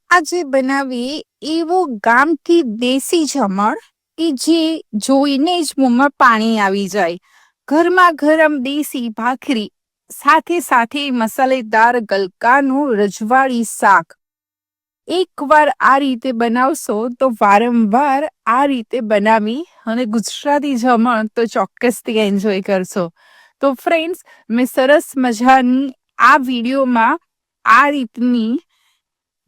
આજે બનાવીએ એવું ગામથી દેશી જમણ કે જે જોઈને જ મોંમાં પાણી આવી જાય. ઘરમાં ગરમ દેશી ભાખરી સાથે સાથે મસાલેદાર ગલકાનું રજવાડી શાક. એકવાર આ રીતે બનાવશો તો વારંવાર આ રીતે બનાવી અને ગુજરાતી જમણ તો ચોક્કસથી એન્જોય કરશો. તો ફ્રેન્ડ્સ, મેં સરસ મજાની આ વિડીયોમાં આ રીતની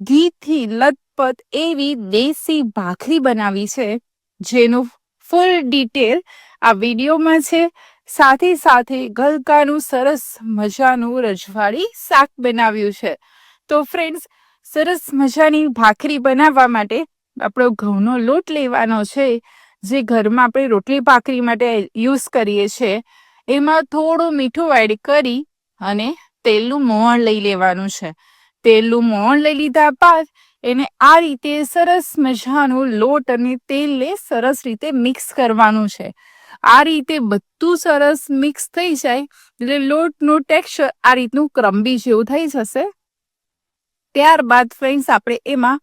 ઘીથી લથપથ એવી દેશી ભાખરી બનાવી છે, જેનું ફૂલ ડિટેલ આ વિડીયોમાં છે. સાથે સાથે ગલકાનું સરસ મજાનું રજવાડી શાક બનાવ્યું છે. તો ફ્રેન્ડ્સ, સરસ મજાની ભાખરી બનાવવા માટે આપણો ઘઉંનો લોટ લેવાનો છે, જે ઘરમાં આપણે રોટલી ભાખરી માટે યુઝ કરીએ છીએ. એમાં થોડું મીઠું એડ કરી અને તેલનું મોણ લઈ લેવાનું છે. તેલનું મોણ લઈ લીધા બાદ એને આ રીતે સરસ મજાનું લોટ અને તેલને સરસ રીતે મિક્સ કરવાનું છે. આ રીતે બધું સરસ મિક્સ થઈ જાય એટલે લોટનું ટેક્સચર આ રીતનું ક્રમ્બી જેવું થઈ જશે. ત્યારબાદ ફ્રેન્ડ્સ, આપણે એમાં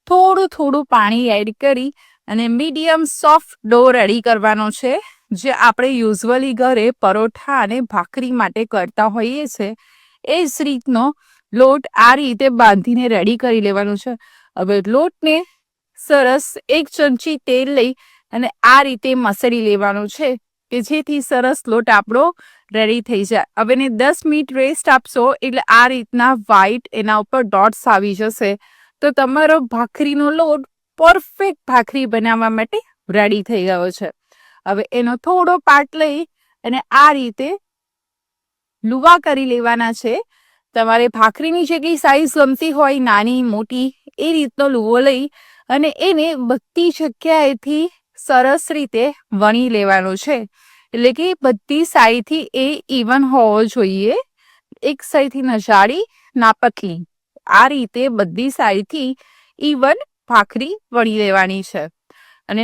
થોડું પાણી એડ કરી અને મીડિયમ સોફ્ટ ડો રેડી કરવાનો છે, જે આપણે યુઝ્યુઅલી ઘરે પરોઠા અને ભાખરી માટે કરતા હોઈએ છીએ. એ જ રીતનો લોટ આ રીતે બાંધીને રેડી કરી લેવાનું છે. હવે લોટને સરસ 1 ચમચી તેલ લઈ અને આ રીતે મસળી લેવાનું છે, કે જેથી સરસ લોટ આપણો રેડી થઈ જાય. હવે એને 10 મિનિટ રેસ્ટ આપશો એટલે આ રીતના વ્હાઈટ એના ઉપર ડોટ્સ આવી જશે. તો તમારો ભાખરીનો લોટ પરફેક્ટ ભાખરી બનાવવા માટે રેડી થઈ ગયો છે. હવે એનો થોડો પાર્ટ લઈ અને આ રીતે લુવા કરી લેવાના છે. તમારે ભાખરીની જે કંઈ સાઈઝ ગમતી હોય, નાની મોટી, એ રીતનો લુવો લઈ અને એને બધી જગ્યાએથી સરસ રીતે વણી લેવાનો છે. એટલે કે બધી સાઈડથી એ ઇવન હોવો જોઈએ. એક સાઈડથી ન જાડી ના પતલી, આ રીતે બધી સાઈડથી ઇવન ભાખરી વણી લેવાની છે. અને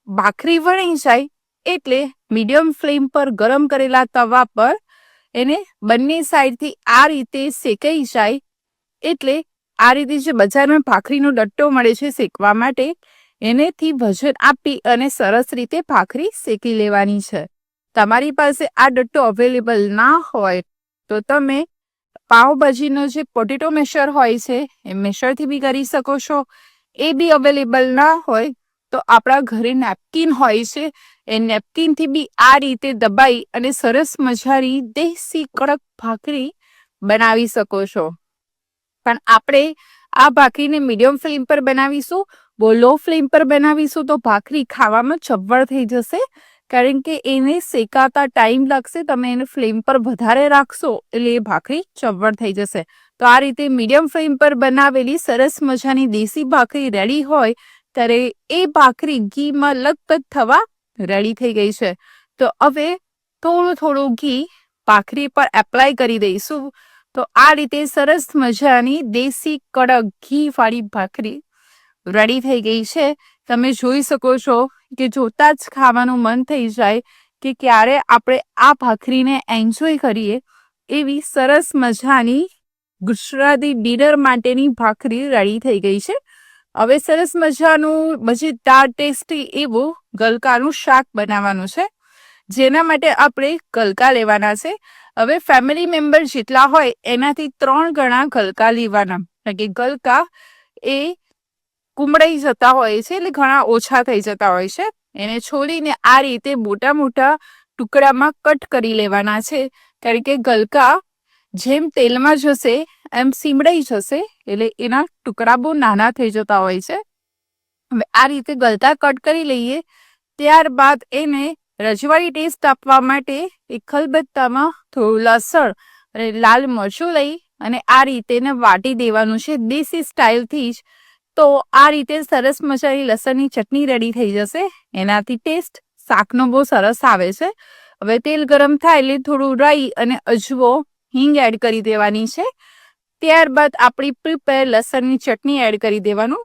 ભાખરી વણી જાય એટલે મીડિયમ ફ્લેમ પર ગરમ કરેલા તવા પર એને બંને સાઈડથી આ રીતે શેકાઈ જાય. એટલે આ રીતે જે બજારમાં ભાખરીનો ડટ્ટો મળે છે શેકવા માટે, એનેથી વજન આપી અને સરસ રીતે ભાખરી શેકી લેવાની છે. તમારી પાસે આ ડટ્ટો અવેલેબલ ના હોય તો તમે પાવભાજીનો જે પોટેટો મેશર હોય છે એ મેશરથી બી કરી શકો છો. એ બી અવેલેબલ ના હોય તો આપણા ઘરે નેપકિન હોય છે, એ નેપકિનથી બી આ રીતે દબાઈ અને સરસ મજાની દેશી કડક ભાખરી બનાવી શકો છો. પણ આપણે આ ભાખરીને મીડિયમ ફ્લેમ પર બનાવીશું. બહુ લો ફ્લેમ પર બનાવીશું તો ભાખરી ખાવામાં ચબ્બળ થઈ જશે, કારણ કે એને શેકાતા ટાઈમ લાગશે. તમે એને ફ્લેમ પર વધારે રાખશો એટલે એ ભાખરી ચબ્બળ થઈ જશે. તો આ રીતે મીડિયમ ફ્લેમ પર બનાવેલી સરસ મજાની દેશી ભાખરી રેડી હોય ત્યારે એ ભાખરી ઘીમાં લથપથ થવા રેડી થઈ ગઈ છે. તો હવે થોડું ઘી ભાખરી પર એપ્લાય કરી દઈશું. તો આ રીતે સરસ મજાની દેશી કડક ઘી વાળી ભાખરી રેડી થઈ ગઈ છે. તમે જોઈ શકો છો કે જોતા જ ખાવાનું મન થઈ જાય કે ક્યારે આપણે આ ભાખરીને એન્જોય કરીએ. એવી સરસ મજાની ગુજરાતી ડિનર માટેની ભાખરી રેડી થઈ ગઈ છે. હવે સરસ મજાનું મજેદાર ટેસ્ટી એવું ગલકાનું શાક બનાવવાનું છે, જેના માટે આપણે ગલકા લેવાના છે. હવે ફેમિલી મેમ્બર જેટલા હોય એનાથી 3 ગણા ગલકા લેવાના, કારણ કે ગલકા એ કુમળાઈ જતા હોય છે એટલે ઘણા ઓછા થઈ જતા હોય છે. એને છોલીને આ રીતે મોટા ટુકડામાં કટ કરી લેવાના છે, કારણ કે ગલકા જેમ તેલમાં જશે એમ સીમડાઈ જશે એટલે એના ટુકડા બહુ નાના થઈ જતા હોય છે. હવે આ રીતે ગલકા કટ કરી લઈએ. ત્યારબાદ એને રજવાડી ટેસ્ટ આપવા માટે એક ખલબત્તામાં થોડું લસણ અને લાલ મરચું લઈ અને આ રીતે એને વાટી દેવાનું છે દેશી સ્ટાઇલથી જ. તો આ રીતે સરસ મજાની લસણની ચટણી રેડી થઈ જશે. એનાથી ટેસ્ટ શાકનો બહુ સરસ આવે છે. હવે તેલ ગરમ થાય એટલે થોડું રાઈ અને અજવો, હિંગ એડ કરી દેવાની છે. ત્યારબાદ આપણી પ્રિપેર લસણની ચટણી એડ કરી દેવાનું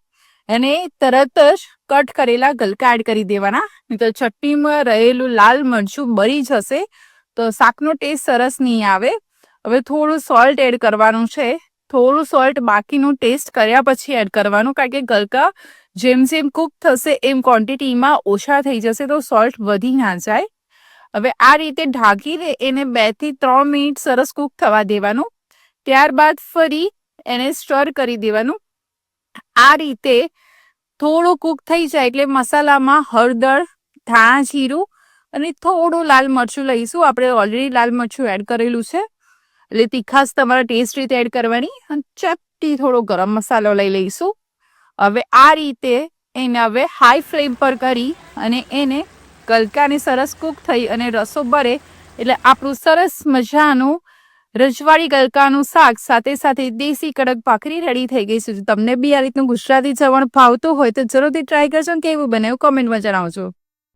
અને તરત જ કટ કરેલા ગલકા એડ કરી દેવાના. તો ચટણીમાં રહેલું લાલ મરચું બળી જશે તો શાકનો ટેસ્ટ સરસ નહીં આવે. હવે થોડું સોલ્ટ એડ કરવાનું છે. થોડું સોલ્ટ બાકીનું ટેસ્ટ કર્યા પછી એડ કરવાનું, કારણ કે ગલકા જેમ જેમ કુક થશે એમ ક્વોન્ટિટીમાં ઓછા થઈ જશે, તો સોલ્ટ વધી ના જાય. હવે આ રીતે ઢાંકીને એને 2 થી 3 મિનિટ સરસ કુક થવા દેવાનું. ત્યારબાદ ફરી એને સ્ટર કરી દેવાનું. આ રીતે થોડું કુક થઈ જાય એટલે મસાલામાં હળદર, ધાણા જીરું અને થોડું લાલ મરચું લઈશું. આપણે ઓલરેડી લાલ મરચું એડ કરેલું છે એટલે તીખાશ તમારા ટેસ્ટ રીતે એડ કરવાની. અને ચપટી થોડો ગરમ મસાલો લઈ લઈશું. હવે આ રીતે એને હવે હાઈ ફ્લેમ પર કરી અને એને ગલકાને સરસ કુક થઈ અને રસો બળે એટલે આપણું સરસ મજાનું રજવાડી ગલકાનું શાક સાથે સાથે દેશી કડક ભાખરી રેડી થઈ ગઈ છે. તમને બી આ રીતનું ગુજરાતી જમણ ભાવતું હોય તો જરૂરથી ટ્રાય કરજો. કેવું બને એવું કોમેન્ટમાં જણાવજો.